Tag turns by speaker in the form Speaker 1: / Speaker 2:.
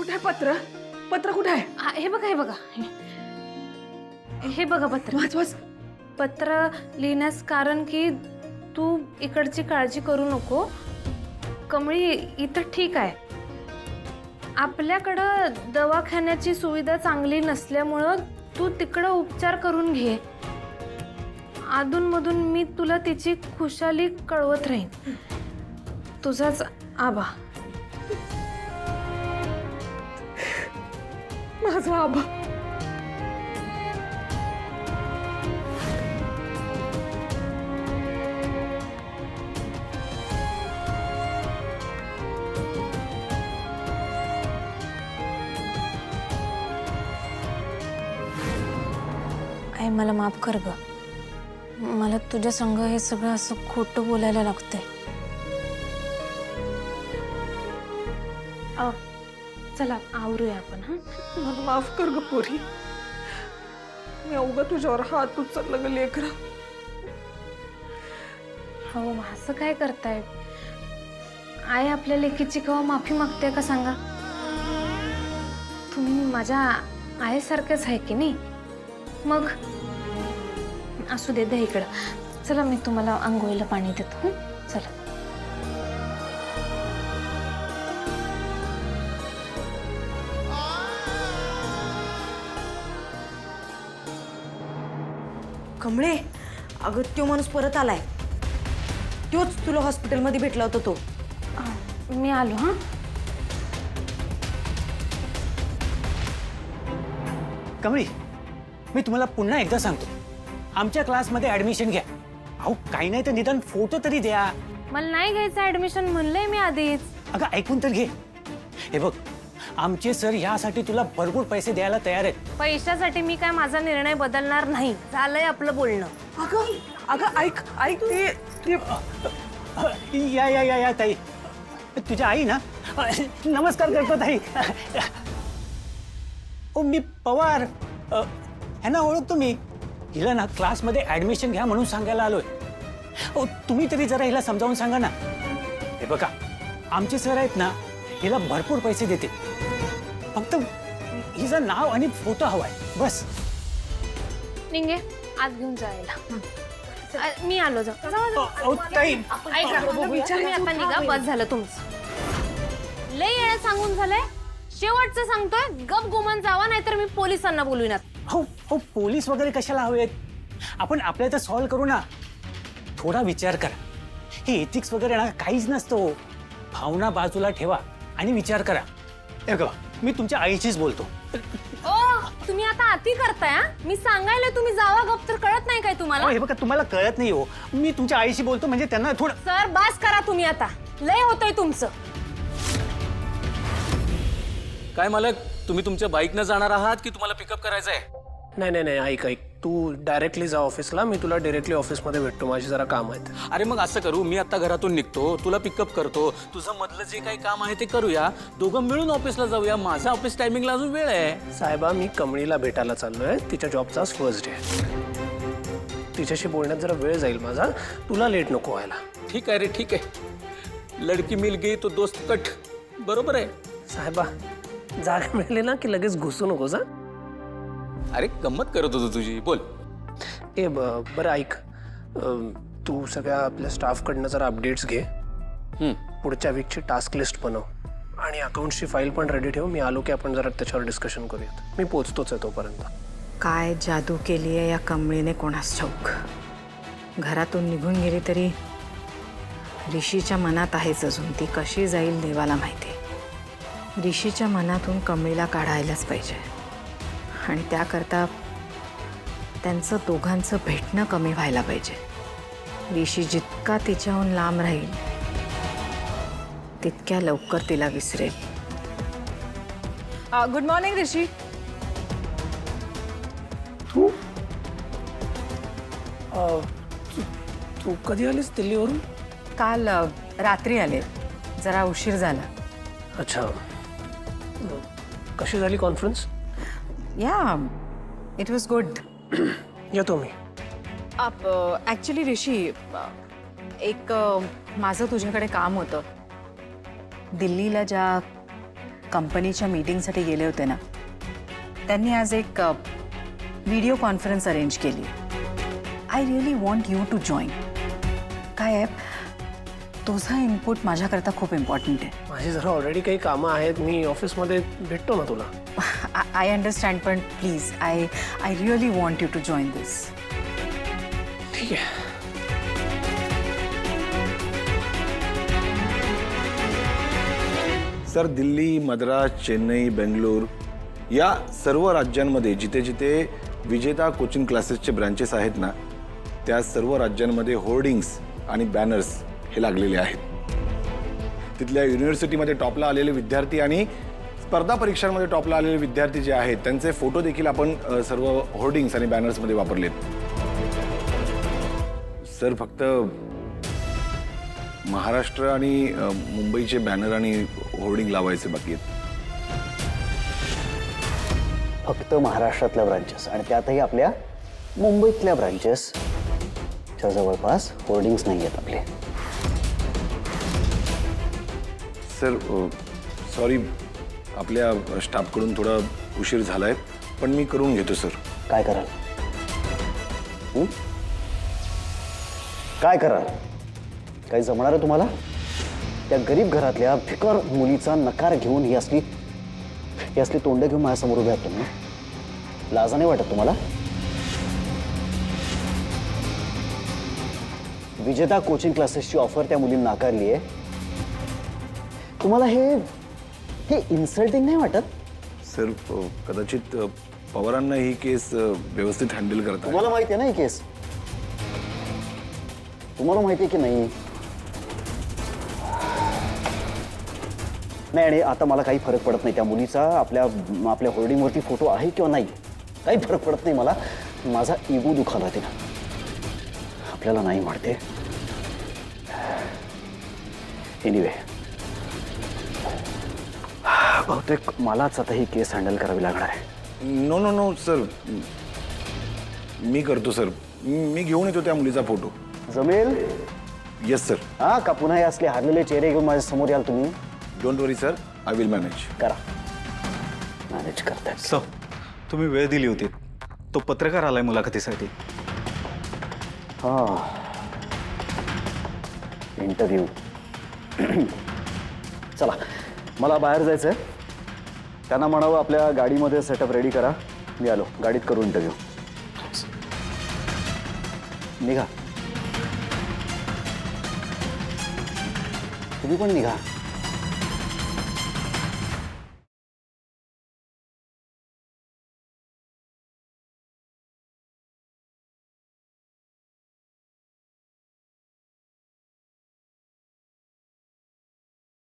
Speaker 1: कुठे आहे पत्र? पत्र कुठे आहे?
Speaker 2: हे बघा, हे बघा, हे बघा पत्र.
Speaker 1: वाच वाच.
Speaker 2: पत्र लिहिण्यास कारण की तू इकडची काळजी करू नको. कमळी इथं ठीक आहे. आपल्याकडं दवाखान्याची सुविधा चांगली नसल्यामुळं तू तिकडं उपचार करून घे. अधूनमधून मी तुला तिची खुशाली कळवत राहीन. तुझाच आबा.
Speaker 1: माझा आबा.
Speaker 2: आई मला माफ कर ग. मला तुझ्या संग हे सगळं असं खोटं बोलायला लागतंय. चला आवरूया आपण.
Speaker 1: मला माफ कर ग पोरी. मी अवघा तुझ्यावर हात उचलला ग लेकरा.
Speaker 2: हो असं काय करताय? आई आपल्या लेकीची केव्हा माफी मागते का सांगा? तुम्ही माझ्या आईसारखेच आहे की नाही? मग असू दे, द्या इकडं. चला मी तुम्हाला आंघोळीला पाणी देतो. चला.
Speaker 3: कमळे, अगं तो माणूस परत आलाय. तोच तुला हॉस्पिटलमध्ये भेटला होता तो.
Speaker 2: मी आलो. हां
Speaker 4: कमळी, मी तुम्हाला पुन्हा एकदा सांगतो, आमच्या क्लासमध्ये ऍडमिशन घ्या. अहो काही नाही तर निदान फोटो तरी द्या.
Speaker 2: मला नाही घ्यायचं ऍडमिशन, म्हणलंय मी आधीच.
Speaker 4: अगं ऐकून तर घे. हे बघ, आमचे सर यासाठी तुला भरपूर पैसे द्यायला तयार आहेत.
Speaker 2: पैशासाठी मी काय माझा निर्णय बदलणार नाही. झालंय आपलं बोलणं.
Speaker 1: अगं अगं ऐक ऐक ते
Speaker 4: या या या या ताई, तुझ्या आई ना. नमस्कार करतो ताई. ओ मी पवार, ह्यांना ओळखतो मी. हिला ना क्लासमध्ये ऍडमिशन घ्या म्हणून सांगायला आलोय. ओ तुम्ही तरी जरा हिला समजावून सांगा ना. हे बघा, आमचे सर आहेत ना, हिला भरपूर पैसे देते. फक्त हिचं नाव आणि फोटो हवाय बस.
Speaker 2: निघे आत घेऊन जायला. मी आलो. जा
Speaker 4: ताई
Speaker 2: ऐका, तुम्ही आता निघा. बस झालं तुमचं. लय येळा सांगून झालंय. शेवटचं सांगतोय, गप गुमान जावा, नाहीतर मी पोलिसांना बोलविणार.
Speaker 4: हो हो, पोलीस वगैरे कशाला हवेत? आपण आपल्या तर सॉल्व्ह करू ना. थोडा विचार करा. हे एथिक्स वगैरे ना काहीच नसतं. भावना बाजूला ठेवा आणि विचार करा. हे बघा, मी तुमच्या आईचीच बोलतो.
Speaker 2: ओ तुम्ही आता अति करताय. मी सांगायला तुम्ही जावा गप, तर कळत नाही काय तुम्हाला?
Speaker 4: हे बघा, तुम्हाला कळत नाही हो. मी तुमच्या आईशी बोलतो म्हणजे त्यांना थोडं.
Speaker 2: सर बास करा तुम्ही आता. लय होतंय तुमचं.
Speaker 5: काय मालक, तुम्ही तुमच्या बाईकनं जाणार आहात की तुम्हाला पिकअप करायचं आहे?
Speaker 6: नाही नाही नाही, ऐक ऐक, तू डायरेक्टली जा ऑफिसला. मी तुला डायरेक्टली ऑफिसमध्ये भेटतो. माझी जरा काम आहेत.
Speaker 5: अरे मग असं करू, मी आता घरातून निघतो, तुला पिकअप करतो. तुझं मधलं जे काही काम आहे ते करूया. दोघं मिळून ऑफिसला जाऊया. माझा ऑफिस टायमिंगला अजून वेळ आहे.
Speaker 6: साहेबा, मी कमळीला भेटायला चाललोय. तिच्या जॉबचा फर्स्ट डे आहे. तिच्याशी बोलण्यात जरा वेळ जाईल माझा. तुला लेट नको व्हायला.
Speaker 5: ठीक आहे रे, ठीक आहे. लडकी मिल गई तो दोस्त कट. बरोबर आहे
Speaker 6: साहेबा, जागा मिळाली ना की लगेच घुसू नकोस. हा,
Speaker 5: अरे गंमत करत होतो तुझी. बोल.
Speaker 6: बरं ऐक, तू सगळ्या आपल्या स्टाफकडनं जरा अपडेट्स घे. पुढच्या वीकची टास्क लिस्ट बनव आणि अकाउंटची फाईल पण रेडी ठेव. मी आलो की आपण जरा त्याच्यावर डिस्कशन करूयात. मी पोचतोच आहे तोपर्यंत.
Speaker 3: काय जादू केली आहे या कमळीने कोणास ठाऊक. घरातून निघून गेली तरी ऋषीच्या मनात आहेच अजून. ती कशी जाईल देवाला माहिती. ऋषीच्या मनातून कमळीला काढायलाच पाहिजे आणि त्याकरता त्यांचं दोघांचं भेटणं कमी व्हायला पाहिजे. ऋषी जितका तिच्याहून लांब राहील तितक्या लवकर तिला विसरेल.
Speaker 1: गुड मॉर्निंग ऋषी.
Speaker 6: तू तू कधी आलीस दिल्लीवरून?
Speaker 3: काल रात्री आले. जरा उशीर झाला.
Speaker 6: अच्छा, कशी झाली कॉन्फरन्स?
Speaker 3: या इट वॉज गुड.
Speaker 6: येतो मी.
Speaker 3: ॲक्च्युली ऋषी, एक माझं तुझ्याकडे काम होतं. दिल्लीला ज्या कंपनीच्या मीटिंगसाठी गेले होते ना, त्यांनी आज एक व्हिडिओ कॉन्फरन्स अरेंज केली. I really want you to join. काय आहे, तुझा इनपुट माझ्याकरता खूप इम्पॉर्टंट आहे.
Speaker 6: माझी जरा ऑलरेडी काही कामं आहेत, मी ऑफिसमध्ये भेटतो ना तुला.
Speaker 3: आय अंडरस्टँड, पण please I really want you to join this.
Speaker 6: ठीक आहे.
Speaker 7: सर, दिल्ली, मद्रास, चेन्नई, बेंगलोर या सर्व राज्यांमध्ये जिथे जिथे विजेता कोचिंग क्लासेसचे ब्रांचेस आहेत ना, त्या सर्व राज्यांमध्ये होर्डिंग्स आणि बॅनर्स हे लागलेले आहेत. तिथल्या युनिव्हर्सिटीमध्ये टॉपला आलेले विद्यार्थी आणि स्पर्धा परीक्षांमध्ये टॉपला आलेले विद्यार्थी जे आहेत त्यांचे फोटो देखील आपण सर्व होर्डिंग्स आणि बॅनर्समध्ये वापरलेत. सर, फक्त महाराष्ट्र आणि मुंबईचे बॅनर आणि होर्डिंग लावायचे बाकी आहेत.
Speaker 8: फक्त महाराष्ट्रातल्या ब्रांचेस आणि त्यातही आपल्या मुंबईतल्या ब्रांचेस च्या जवळपास होर्डिंग्स नाही आहेत आपले.
Speaker 7: सर, सॉरी, आपल्या स्टाफकडून थोडा उशीर झालाय, पण मी करून घेतो सर.
Speaker 8: काय कराल? काय कराल? काही जमणार आहे तुम्हाला? त्या गरीब घरातल्या भिकार मुलीचा नकार घेऊन ही असली तोंड घेऊन माझ्यासमोर उभे आहात तुम्ही. लाजा नाही वाटत तुम्हाला? विजेता कोचिंग क्लासेसची ऑफर त्या मुलीने नाकारली आहे. तुम्हाला हे इन्सल्टिंग नाही वाटत?
Speaker 7: सर, कदाचित पवारांना ही केस व्यवस्थित हँडल करतात.
Speaker 8: तुम्हाला माहिती आहे ना ही केस? तुम्हाला माहिती आहे की नाही? नाही, आणि आता मला काही फरक पडत नाही त्या मुलीचा आपल्या होर्डिंगवरती फोटो आहे किंवा नाही, काही फरक पडत नाही मला. माझा इगो दुखावला तिला. आपल्याला नाही म्हणते. एनिवे, बहुतेक मलाच आता ही केस हँडल करावी लागणार आहे.
Speaker 7: नो नो नो सर, मी करतो सर. मी घेऊन येतो त्या मुलीचा फोटो.
Speaker 8: जमेल?
Speaker 7: Yes sir.
Speaker 8: हा का पुन्हा हे असले हारलेले चेहरे घेऊन माझ्या समोर याल तुम्ही?
Speaker 7: Don't worry sir, I will manage.
Speaker 8: करा, मॅनेज करताय.
Speaker 9: सर, तुम्ही वेळ दिली होती. तो पत्रकार आलाय मुलाखतीसाठी.
Speaker 8: हा, इंटरव्ह्यू. चला, मला बाहेर जायचंय. त्यांना म्हणावं आपल्या गाडीमध्ये सेटअप रेडी करा. मी आलो, गाडीत करू इंटरव्ह्यू. निघा, तुम्ही पण निघा.